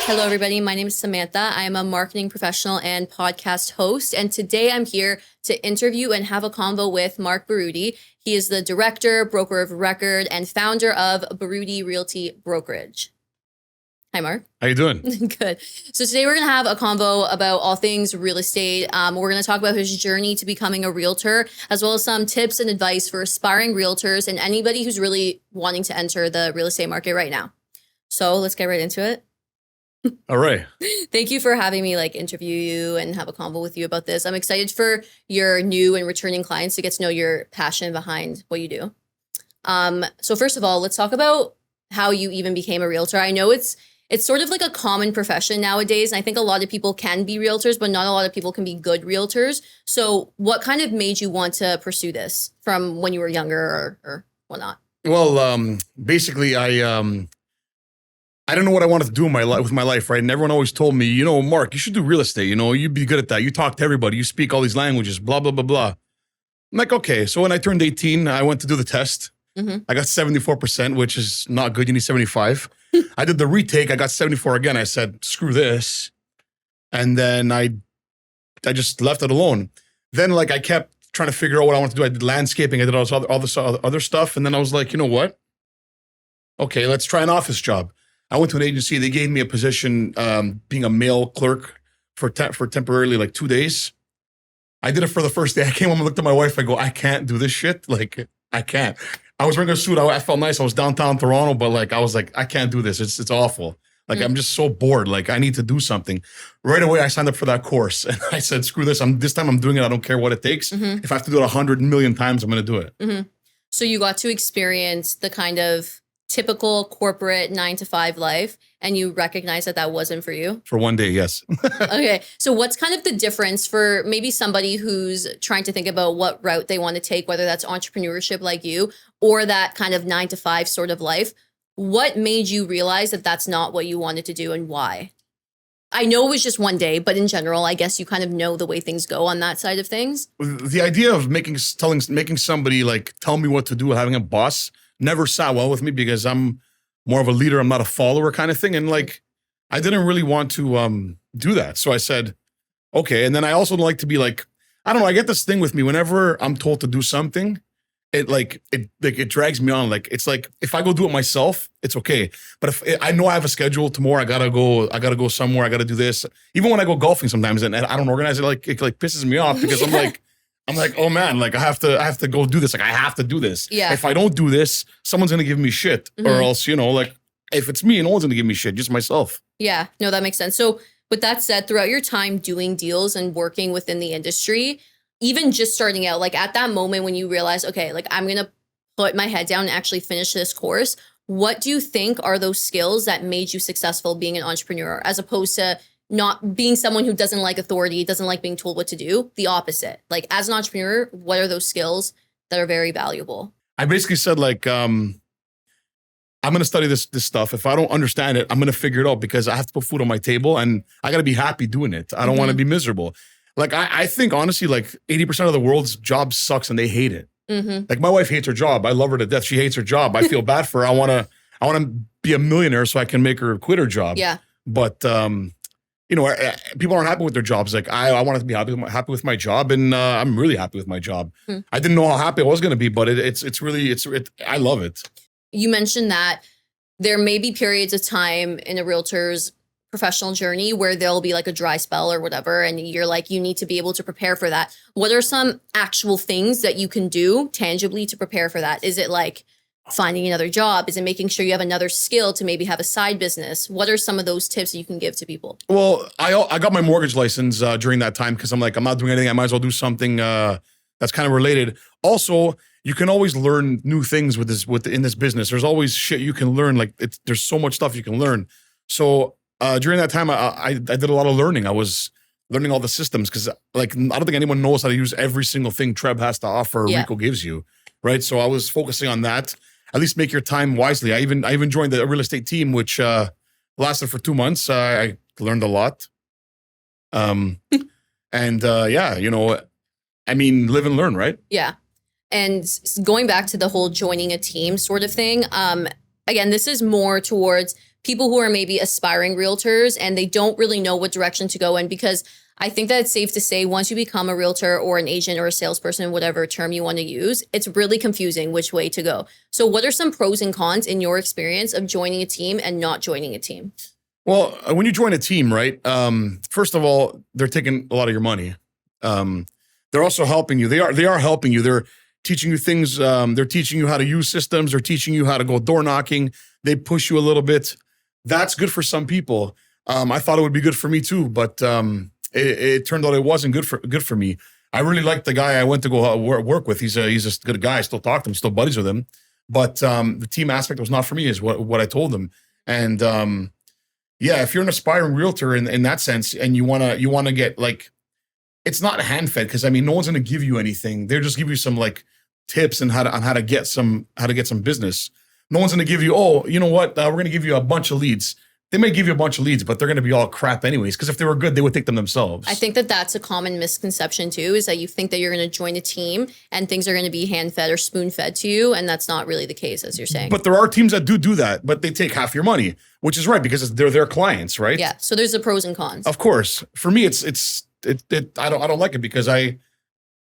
Hello, everybody. My name is Samantha. I am a marketing professional and podcast host. And today I'm here to interview and have a convo with Mark Baroudi. He is the director, broker of record, and founder of Baroudi Realty Brokerage. Hi, Mark. How you doing? Good. So today we're going to have a convo about all things real estate. We're going to talk about his journey to becoming a realtor, as well as some tips and advice for aspiring realtors and anybody who's really wanting to enter the real estate market right now. So let's get right into it. All right. Thank you for having me interview you and have a convo with you about this. I'm excited for your new and returning clients to get to know your passion behind what you do. So first of all, let's talk about how you even became a realtor. I know it's sort of like a common profession nowadays. And I think a lot of people can be realtors, but not a lot of people can be good realtors. So what kind of made you want to pursue this from when you were younger or whatnot? Well, basically, I don't know what I wanted to do in with my life, right? And everyone always told me, Mark, you should do real estate. You'd be good at that. You talk to everybody. You speak all these languages, blah, blah, blah, blah. I'm like, okay. So when I turned 18, I went to do the test. Mm-hmm. I got 74%, which is not good. You need 75. I did the retake. I got 74 again. I said, screw this. And then I just left it alone. Then I kept trying to figure out what I wanted to do. I did landscaping. I did all this other stuff. And then I was like, you know what? Okay, let's try an office job. I went to an agency. They gave me a position being a mail clerk for temporarily 2 days. I did it for the first day. I came home and looked at my wife. I go, I can't do this shit. I can't. I was wearing a suit. I felt nice. I was downtown Toronto, but I was like, I can't do this. It's awful. I'm just so bored. I need to do something. Right away, I signed up for that course. And I said, screw this. This time I'm doing it. I don't care what it takes. Mm-hmm. If I have to do it 100 million times, I'm going to do it. Mm-hmm. So you got to experience the kind of typical corporate 9-to-5 life, and you recognize that wasn't for you? For one day, yes. Okay. So what's kind of the difference for maybe somebody who's trying to think about what route they want to take, whether that's entrepreneurship like you or that kind of 9-to-5 sort of life? What made you realize that that's not what you wanted to do and why? I know it was just one day, but in general, I guess you kind of know the way things go on that side of things. The idea of making somebody tell me what to do, having a boss, never sat well with me because I'm more of a leader. I'm not a follower kind of thing. And I didn't really want to do that. So I said, okay. And then I also like to be I don't know. I get this thing with me whenever I'm told to do something, it drags me on. It's if I go do it myself, it's okay. But if I know I have a schedule tomorrow, I gotta go somewhere. I gotta do this. Even when I go golfing sometimes and I don't organize it, it pisses me off because I'm like, oh man, I have to go do this. I have to do this. Yeah. If I don't do this, someone's going to give me shit. Mm-hmm. Or else, if it's me, no one's going to give me shit, just myself. Yeah, no, that makes sense. So with that said, throughout your time doing deals and working within the industry, even just starting out, at that moment when you realize, okay, I'm going to put my head down and actually finish this course, what do you think are those skills that made you successful being an entrepreneur as opposed to not being someone who doesn't like authority, doesn't like being told what to do? The opposite. As an entrepreneur, what are those skills that are very valuable? I basically said I'm going to study this stuff. If I don't understand it, I'm going to figure it out because I have to put food on my table and I got to be happy doing it. I don't want to be miserable. I think honestly, 80% of the world's job sucks and they hate it. Mm-hmm. My wife hates her job. I love her to death. She hates her job. I feel bad for her. I want to be a millionaire so I can make her quit her job. Yeah. But, people aren't happy with their jobs. I wanted to be happy with my job, and I'm really happy with my job. I didn't know how happy I was going to be, but I love it. You mentioned that there may be periods of time in a realtor's professional journey where there'll be a dry spell or whatever, and you're you need to be able to prepare for that. What are some actual things that you can do tangibly to prepare for that? Is it finding another job? Is it making sure you have another skill to maybe have a side business? What are some of those tips that you can give to people? Well, I got my mortgage license during that time because I'm not doing anything. I might as well do something that's kind of related. Also, you can always learn new things in this business. There's always shit you can learn. There's so much stuff you can learn. So during that time, I did a lot of learning. I was learning all the systems because I don't think anyone knows how to use every single thing Treb has to offer or Rico gives you, right? So I was focusing on that. At least make your time wisely. I even joined the real estate team, which lasted for 2 months. I learned a lot. And live and learn, right? Yeah. And going back to the whole joining a team sort of thing, again, this is more towards people who are maybe aspiring realtors and they don't really know what direction to go in, because I think that it's safe to say once you become a realtor or an agent or a salesperson, whatever term you want to use, it's really confusing which way to go. So what are some pros and cons in your experience of joining a team and not joining a team? Well, when you join a team, right? First of all, they're taking a lot of your money. They're also helping you. They are helping you. They're teaching you things. They're teaching you how to use systems. They're teaching you how to go door knocking. They push you a little bit. That's good for some people. I thought it would be good for me too, but it turned out it wasn't good for me. I really liked the guy I went to go work with. He's a good guy. I still talk to him, still buddies with him. But the team aspect was not for me, is what I told him. And yeah, if you're an aspiring realtor in that sense, and you wanna get like, it's not hand fed, because I mean, no one's gonna give you anything. They'll just give you some like tips on how to get some business. No one's gonna give you, oh, you know what? We're gonna give you a bunch of leads. They may give you a bunch of leads, but they're going to be all crap anyways. Because if they were good, they would take them themselves. I think that that's a common misconception too, is that you think that you're going to join a team and things are going to be hand fed or spoon fed to you. And that's not really the case, as you're saying. But there are teams that do that, but they take half your money, which is right, because they're their clients, right? Yeah. So there's the pros and cons. Of course. For me, I don't like it, because I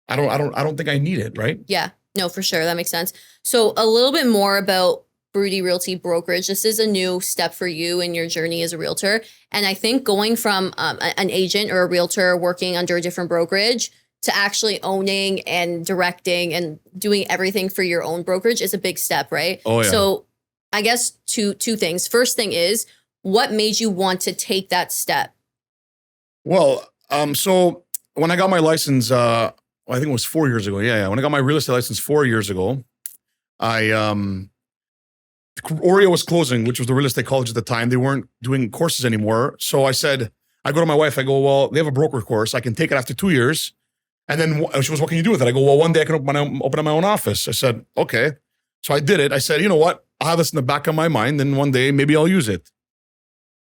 don't think I need it, right? Yeah. No, for sure. That makes sense. So a little bit more about Baroudi Realty Brokerage. This is a new step for you in your journey as a realtor. And I think going from an agent or a realtor working under a different brokerage to actually owning and directing and doing everything for your own brokerage is a big step, right? Oh, yeah. So I guess two things. First thing is, what made you want to take that step? Well, so when I got my license, I think it was 4 years ago. Yeah. When I got my real estate license 4 years ago, Oreo was closing, which was the real estate college at the time. They weren't doing courses anymore. So I said, I go to my wife, I go, well, they have a broker course. I can take it after 2 years. And then she was, what can you do with it? I go, well, one day I can open up my own office. I said, okay. So I did it. I said, you know what? I'll have this in the back of my mind, and one day maybe I'll use it.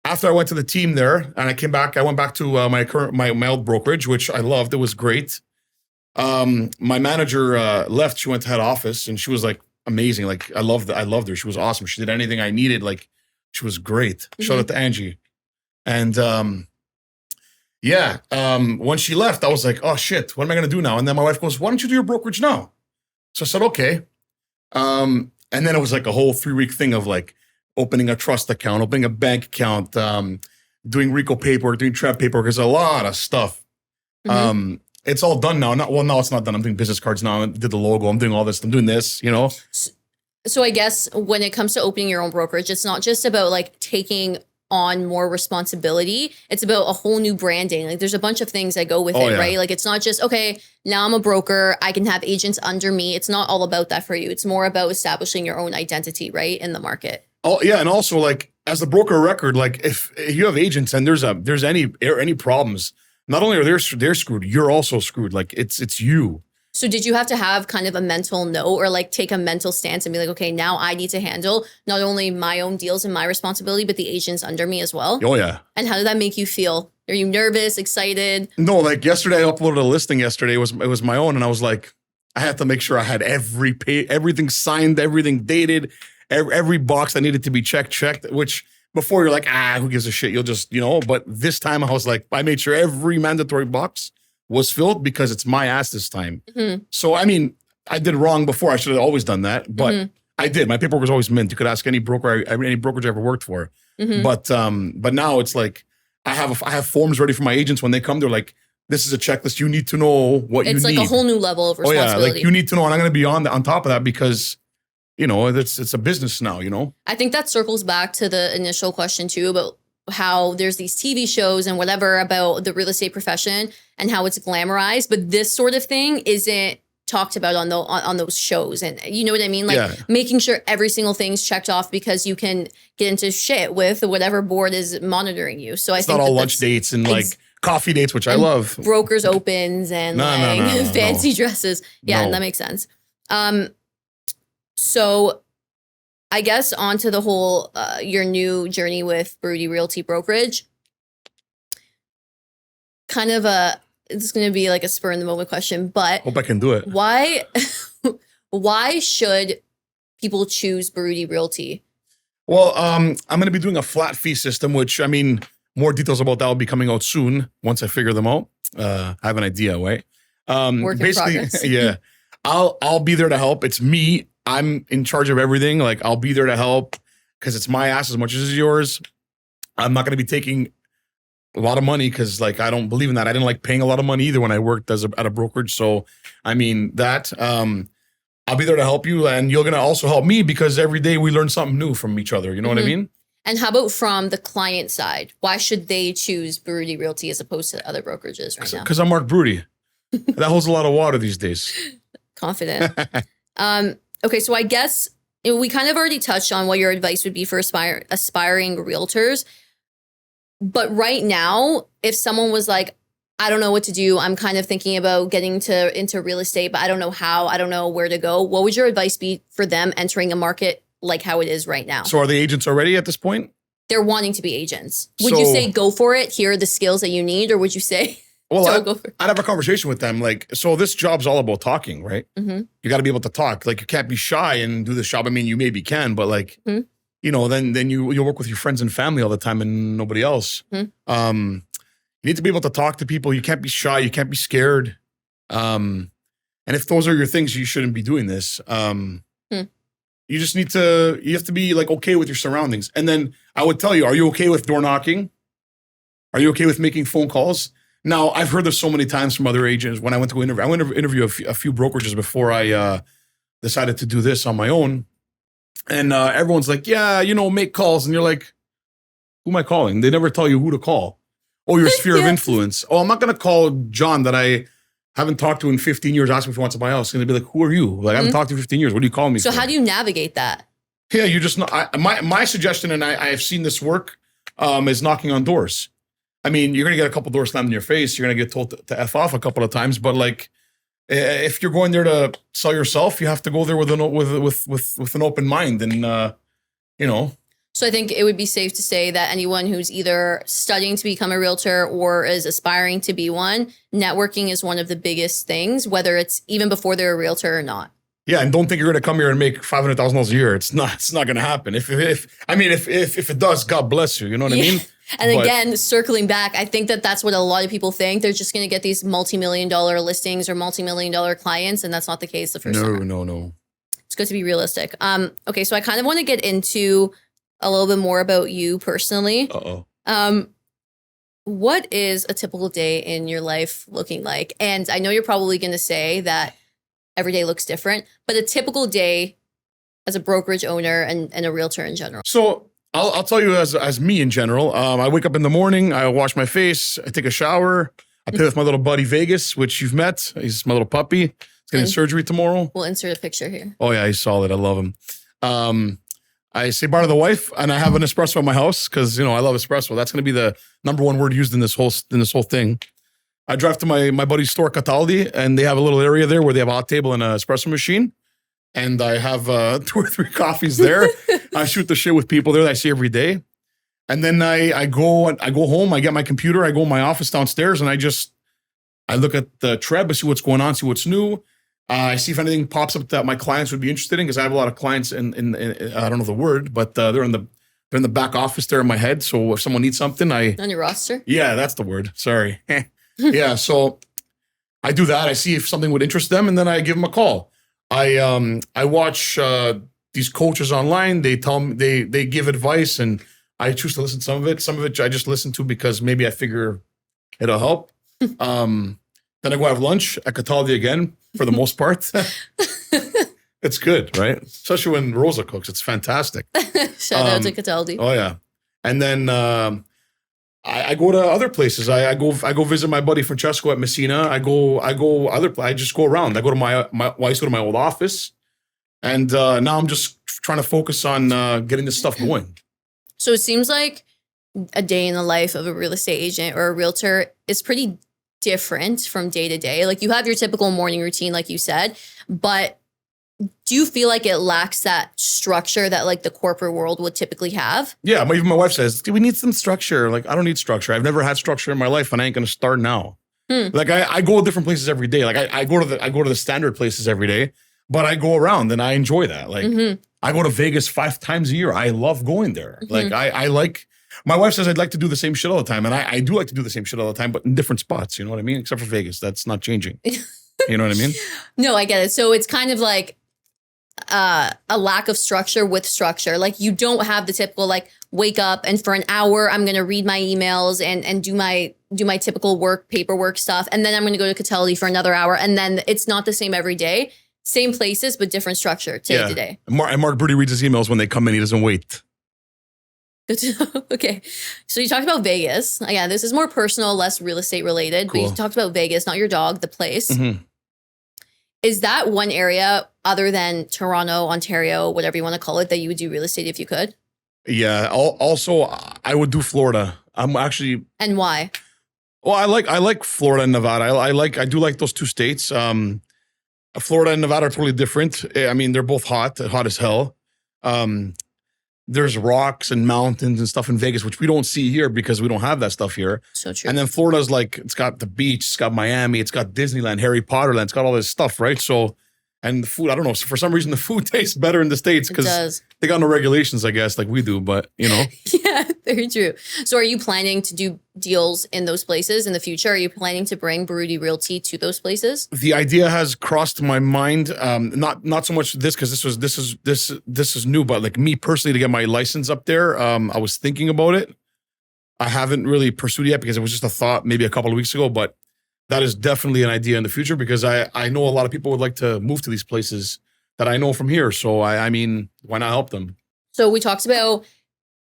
After I went to the team there and I came back, I went back to my old brokerage, which I loved. It was great. My manager left. She went to head office, and she was like, amazing. Like I loved her. She was awesome. She did anything I needed. Like she was great. Mm-hmm. Shout out to Angie. And when she left, I was like, oh shit, what am I gonna do now? And then my wife goes, why don't you do your brokerage now? So I said, okay. And then it was like a whole 3-week thing of like opening a trust account, opening a bank account, doing RICO paperwork, doing TREP paperwork. There's a lot of stuff. Mm-hmm. It's all done now. No, it's not done. I'm doing business cards now. I did the logo. I'm doing all this. I'm doing this, you know? So I guess when it comes to opening your own brokerage, it's not just about like taking on more responsibility. It's about a whole new branding. Like there's a bunch of things that go with it, right? Like it's not just, okay, now I'm a broker. I can have agents under me. It's not all about that for you. It's more about establishing your own identity, right? In the market. Oh yeah. And also like as the broker of record, like if you have agents and there's any problems, not only are they're screwed, you're also screwed. Like it's you. So did you have to have kind of a mental note or like take a mental stance and be like, okay, now I need to handle not only my own deals and my responsibility, but the agents under me as well? Oh yeah. And how did that make you feel? Are you nervous, excited? No, like yesterday I uploaded a listing yesterday. It was my own, and I was like, I had to make sure I had everything signed, everything dated, every box that needed to be checked, which before you're like, who gives a shit? You'll just, but this time I was like, I made sure every mandatory box was filled because it's my ass this time. Mm-hmm. So, I mean, I did wrong before. I should have always done that, but I did. My paperwork was always mint. You could ask any brokerage I ever worked for. Mm-hmm. But now it's like, I have forms ready for my agents when they come. They're like, this is a checklist. You need to know what you need. It's like a whole new level of responsibility. Oh yeah, like you need to know, and I'm going to be on top of that because it's a business now, I think that circles back to the initial question too about how there's these TV shows and whatever about the real estate profession and how it's glamorized, but this sort of thing isn't talked about on those shows. And you know what I mean? Like making sure every single thing's checked off because you can get into shit with whatever board is monitoring you. So I think not all lunch dates and like coffee dates, which I love. Brokers opens and fancy dresses. Yeah, and that makes sense. So I guess onto the whole, your new journey with Baroudi Realty Brokerage. Kind of it's going to be like a spur in the moment question, but hope I can do it. Why should people choose Baroudi Realty? Well, I'm going to be doing a flat fee system, which I mean, more details about that will be coming out soon once I figure them out. I have an idea, right? Work in Basically, progress. yeah, I'll be there to help. It's me. I'm in charge of everything. Like I'll be there to help because it's my ass as much as it's yours. I'm not going to be taking a lot of money because like I don't believe in that. I didn't like paying a lot of money either when I worked at a brokerage. So I mean that. I'll be there to help you, and you're gonna also help me because every day we learn something new from each other. You know what I mean? And how about from the client side? Why should they choose Baroudi Realty as opposed to other brokerages right now? Because I'm Mark Baroudi. That holds a lot of water these days. Confident. Okay, so I guess we kind of already touched on what your advice would be for aspiring realtors. But right now, if someone was like, I don't know what to do, I'm kind of thinking about getting into real estate, but I don't know how, I don't know where to go, what would your advice be for them entering a market like how it is right now? So are they agents already at this point? They're wanting to be agents. Would you say go for it? Here are the skills that you need, or would you say well, go for it? I'd have a conversation with them. Like, so this job's all about talking, right? You got to be able to talk. Like, you can't be shy and do this job. I mean, you maybe can, but like, you know, then you'll work with your friends and family all the time and nobody else. You need to be able to talk to people. You can't be shy. You can't be scared. And if those are your things, you shouldn't be doing this. You just you have to be like okay with your surroundings. And then I would tell you, are you okay with door knocking? Are you okay with making phone calls? Now, I've heard this so many times from other agents when I went to interview. I went to interview a few brokerages before I decided to do this on my own. And everyone's like, yeah, you know, make calls. And you're like, who am I calling? They never tell you who to call. Oh, your sphere of influence. Oh, I'm not going to call John that I haven't talked to in 15 years, ask me if he wants to buy a house. He's going to be like, who are you? Like, I haven't talked to you in 15 years. What are you calling me So for? how do you navigate that? Yeah, you just, my suggestion, and I have seen this work, is knocking on doors. I mean, you're going to get a couple doors slammed in your face. You're going to get told to F off a couple of times. But like, if you're going there to sell yourself, you have to go there with an open mind and, you know. So I think it would be safe to say that anyone who's either studying to become a realtor or is aspiring to be one, networking is one of the biggest things, whether it's even before they're a realtor or not. Yeah, and don't think you're going to come here and make $500,000 a year. It's not going to happen. If it does, God bless you. You know what I mean? And again, circling back, I think that that's what a lot of people think. They're just going to get these multi-million-dollar listings or multi-million-dollar clients, and that's not the case the first time. No. It's good to be realistic. Okay, so I kind of want to get into a little bit more about you personally. What is a typical day in your life looking like? And I know you're probably going to say that every day looks different, but a typical day as a brokerage owner and a realtor in general. So I'll tell you as me in general. I wake up in the morning, I wash my face, I take a shower, I play with my little buddy Vegas, which you've met. He's my little puppy. He's getting surgery tomorrow. We'll insert a picture here. Oh yeah, he's solid. I love him. I say bye to the wife, and I have an espresso in my house because, you know, I love espresso. That's going to be the number one word used in this whole thing. I drive to my buddy's store, Cataldi, and they have a little area there where they have a hot table and an espresso machine. And I have 2 or 3 coffees there. I shoot the shit with people there that I see every day. And then I go home, I get my computer, I go in my office downstairs, and I look at the Treb, I see what's going on, see what's new. I see if anything pops up that my clients would be interested in, because I have a lot of clients in I don't know the word, but they're in the back office there in my head. So if someone needs something, on your roster? Yeah, that's the word. Sorry. Yeah, so I do that. I see if something would interest them, and then I give them a call. I watch these coaches online. They tell me they give advice, and I choose to listen to some of it. Some of it I just listen to because maybe I figure it'll help. Then I go have lunch at Cataldi again for the most part. It's good, right? Especially when Rosa cooks. It's fantastic. Shout out to Cataldi. Oh yeah. And then I go to other places. I go visit my buddy Francesco at Messina. I just go around. I go to I used to go to my old office. And now I'm just trying to focus on getting this stuff going. So it seems like a day in the life of a real estate agent or a realtor is pretty different from day to day. Like, you have your typical morning routine, like you said, but do you feel like it lacks that structure that like the corporate world would typically have? Yeah, even my wife says, we need some structure. Like, I don't need structure. I've never had structure in my life, and I ain't going to start now. Like, I go to different places every day. Like, I go to the standard places every day, but I go around and I enjoy that. Like, I go to Vegas 5 times a year. I love going there. Like I like, my wife says I'd like to do the same shit all the time. And I do like to do the same shit all the time, but in different spots. You know what I mean? Except for Vegas. That's not changing. You know what I mean? No, I get it. So it's kind of like a lack of structure with structure. Like you don't have the typical like wake up and for an hour I'm gonna read my emails and do my typical work paperwork stuff, and then I'm gonna go to Catelli for another hour, and then it's not the same every day. Same places but different structure day to day. And Mark Baroudi reads his emails when they come in. He doesn't wait. Good to know. Okay, so you talked about Vegas. Again, this is more personal, less real estate related. Cool. But you talked about Vegas, not your dog, the place. Mm-hmm. Is that one area other than Toronto, Ontario, whatever you want to call it, that you would do real estate if you could? Yeah. Also, I would do Florida. I'm actually. And why? Well, I like Florida and Nevada. I do like those 2 states. Florida and Nevada are totally different. I mean, they're both hot as hell. There's rocks and mountains and stuff in Vegas, which we don't see here because we don't have that stuff here. So true. And then Florida's like, it's got the beach, it's got Miami, it's got Disneyland, Harry Potter Land, it's got all this stuff, right? So, and the food, I don't know, for some reason the food tastes better in the States because they got no regulations, I guess, like we do, but you know. Yeah, very true. So are you planning to do deals in those places in the future? Are you planning to bring Baroudi Realty to those places? The idea has crossed my mind. Not so much this because this is new, but like me personally to get my license up there. I was thinking about it. I haven't really pursued it yet because it was just a thought maybe a couple of weeks ago, but that is definitely an idea in the future because I know a lot of people would like to move to these places that I know from here. So I mean, why not help them? So we talked about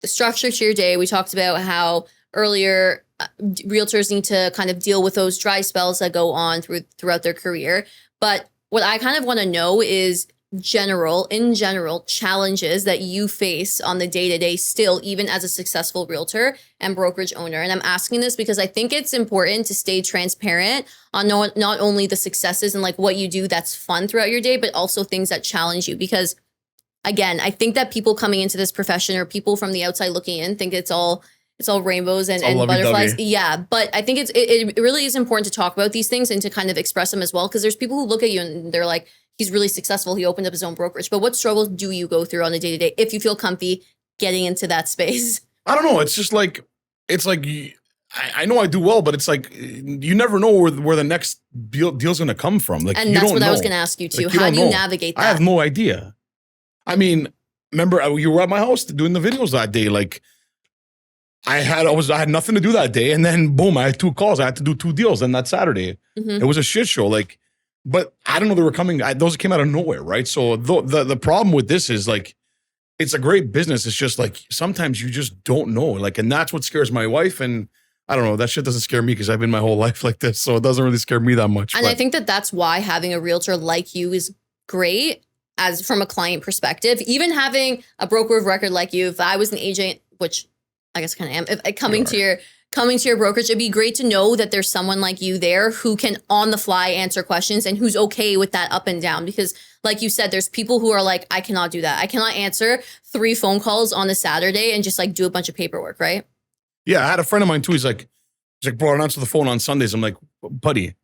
the structure to your day. We talked about how earlier realtors need to kind of deal with those dry spells that go on throughout their career. But what I kind of want to know is in general, challenges that you face on the day-to-day still, even as a successful realtor and brokerage owner. And I'm asking this because I think it's important to stay transparent on not only the successes and like what you do that's fun throughout your day, but also things that challenge you. Because again, I think that people coming into this profession or people from the outside looking in think it's all rainbows and butterflies. Yeah. But I think it really is important to talk about these things and to kind of express them as well. Because there's people who look at you and they're like, he's really successful. He opened up his own brokerage. But what struggles do you go through on a day-to-day if you feel comfy getting into that space? I don't know. It's just like, I know I do well, but it's like, you never know where the next deal's going to come from. Like, and that's what I was going to ask you too. Like, how do you navigate that? I have no idea. I mean, remember you were at my house doing the videos that day. Like I had nothing to do that day. And then boom, I had 2 calls. I had to do 2 deals on that Saturday. Mm-hmm. It was a shit show. Like, but I don't know, they were coming. Those came out of nowhere. Right. So the problem with this is like, it's a great business. It's just like, sometimes you just don't know. Like, and that's what scares my wife. And I don't know, that shit doesn't scare me because I've been my whole life like this. So it doesn't really scare me that much. And I think that's why having a realtor like you is great as from a client perspective. Even having a broker of record like you, if I was an agent, which I guess I kind of am, if coming to your brokerage, it'd be great to know that there's someone like you there who can on the fly answer questions and who's okay with that up and down. Because like you said, there's people who are like, I cannot do that. I cannot answer 3 phone calls on a Saturday and just like do a bunch of paperwork, right? Yeah, I had a friend of mine too. He's like, bro, I don't answer the phone on Sundays. I'm like, buddy,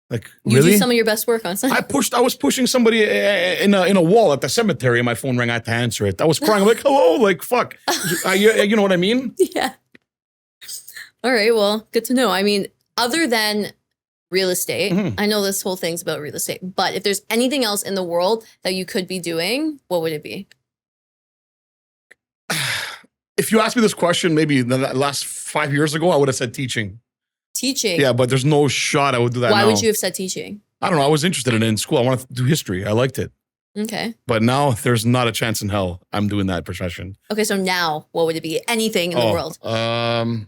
like, you really? do some of your best work on Sunday. I was pushing somebody in a wall at the cemetery, and my phone rang. I had to answer it. I was crying. I'm like, hello, like, fuck. You know what I mean? Yeah. All right. Well, good to know. I mean, other than real estate, mm-hmm. I know this whole thing's about real estate, but if there's anything else in the world that you could be doing, what would it be? If you asked me this question maybe the last 5 years ago, I would have said teaching. Teaching? Yeah, but there's no shot I would do that now. Why would you have said teaching? I don't know. I was interested in it in school. I wanted to do history. I liked it. Okay. But now there's not a chance in hell I'm doing that profession. Okay, so now what would it be? Anything in the world? I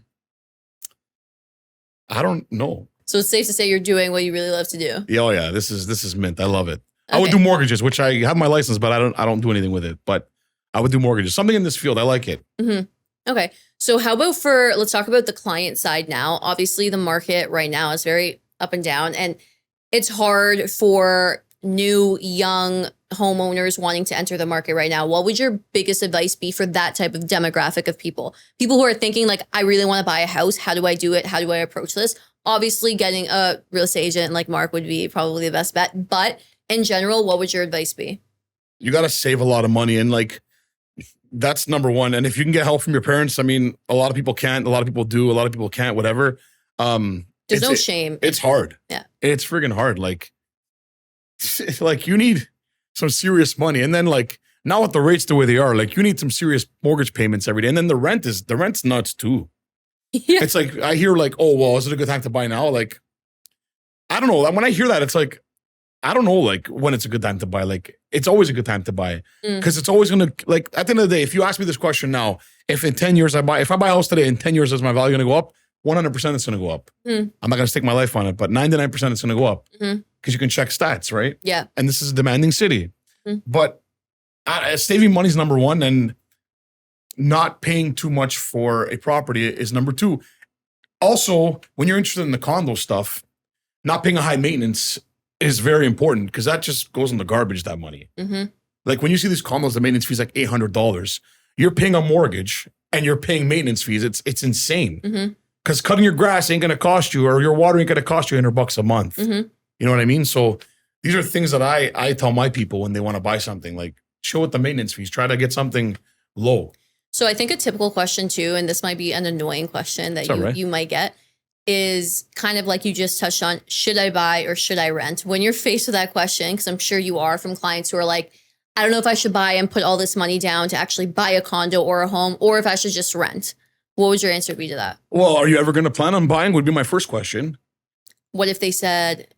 don't know. So it's safe to say you're doing what you really love to do. Yeah, oh yeah. This is mint. I love it. Okay. I would do mortgages, which I have my license, but I don't do anything with it. But I would do mortgages. Something in this field. I like it. Mm-hmm. Okay. So how about let's talk about the client side now. Obviously, the market right now is very up and down, and it's hard for new, young homeowners wanting to enter the market right now. What would your biggest advice be for that type of demographic of people? People who are thinking like, I really want to buy a house. How do I do it? How do I approach this? Obviously, getting a real estate agent like Mark would be probably the best bet. But in general, what would your advice be? You got to save a lot of money. And like, that's number one. And if you can get help from your parents, I mean, a lot of people can't, a lot of people do, a lot of people can't, whatever. There's no shame. It's hard. Yeah. It's friggin' hard. Like you need some serious money. And then like, now with the rates the way they are, like you need some serious mortgage payments every day. And then the rent's nuts too. Yeah. It's like, I hear like, oh, well, is it a good time to buy now? Like, I don't know. When I hear that, it's like, I don't know, like when it's a good time to buy. Like, it's always a good time to buy because it's always going to, like, at the end of the day, if you ask me this question now, if in 10 years if I buy a house today, in 10 years, is my value going to go up? 100% it's going to go up. I'm not going to stake my life on it, but 99% it's going to go up because you can check stats, right? Yeah. And this is a demanding city. But saving money is number one, and not paying too much for a property is number two. Also, when you're interested in the condo stuff, not paying a high maintenance is very important because that just goes in the garbage, that money. Like when you see these condos, the maintenance fees like $800. You're paying a mortgage and you're paying maintenance fees. It's insane. Because cutting your grass ain't gonna cost you, or your water ain't gonna cost you $100 a month. You know what I mean? So these are things that I tell my people when they want to buy something, like show it the maintenance fees. Try to get something low. So I think a typical question too, and this might be an annoying question that you might get, is kind of like you just touched on, should I buy or should I rent? When you're faced with that question, because I'm sure you are, from clients who are like, I don't know if I should buy and put all this money down to actually buy a condo or a home, or if I should just rent. What would your answer be to that? Well, are you ever going to plan on buying would be my first question. What if they said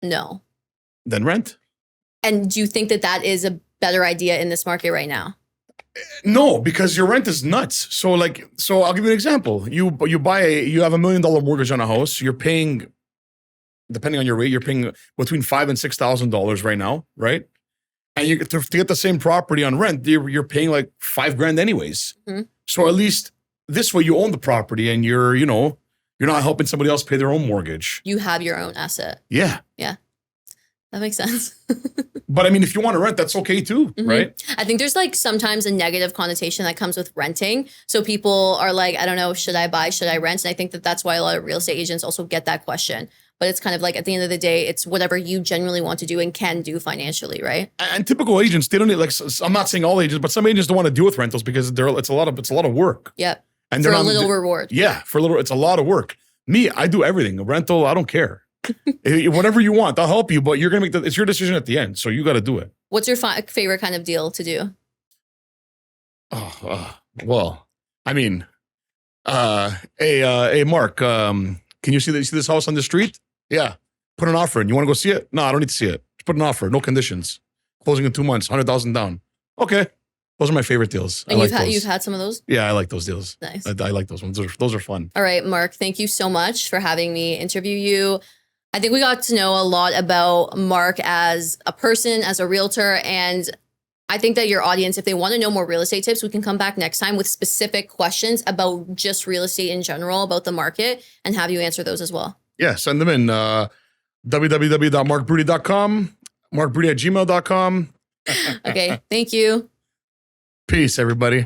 no? Then rent. And do you think that that is a better idea in this market right now? No, because your rent is nuts. So I'll give you an example. You have $1 million mortgage on a house. You're paying, depending on your rate, you're paying between $5,000 and $6,000 right now, right? And you to get the same property on rent, you're paying like $5,000 anyways. So at least this way you own the property and you're not helping somebody else pay their own mortgage. You have your own asset. Yeah. Yeah. That makes sense. But I mean, if you want to rent, that's okay too, right? I think there's like sometimes a negative connotation that comes with renting. So people are like, I don't know, should I buy, should I rent? And I think that that's why a lot of real estate agents also get that question. But it's kind of like, at the end of the day, it's whatever you genuinely want to do and can do financially, right? And typical agents, they don't need, like, I'm not saying all agents, but some agents don't want to deal with rentals because it's a lot of work. Yeah. And for a little reward. Yeah, for a little, it's a lot of work. Me, I do everything. A rental, I don't care. Whatever you want, I'll help you, but you're gonna it's your decision at the end, so you got to do it. What's your favorite kind of deal to do? Well, I mean, hey, Mark, can you see this house on the street? Yeah, put an offer in. You want to go see it? No, I don't need to see it. Just put an offer, no conditions. Closing in 2 months, 100,000 down. Okay, those are my favorite deals. And you've had some of those? Yeah, I like those deals. Nice. I like those ones. Those are fun. All right, Mark, thank you so much for having me interview you. I think we got to know a lot about Mark as a person, as a realtor, and I think that your audience, if they want to know more real estate tips, we can come back next time with specific questions about just real estate in general, about the market, and have you answer those as well. Yeah, send them in. www.markbaroudi.com, markbaroudi@gmail.com. Okay, thank you. Peace, everybody.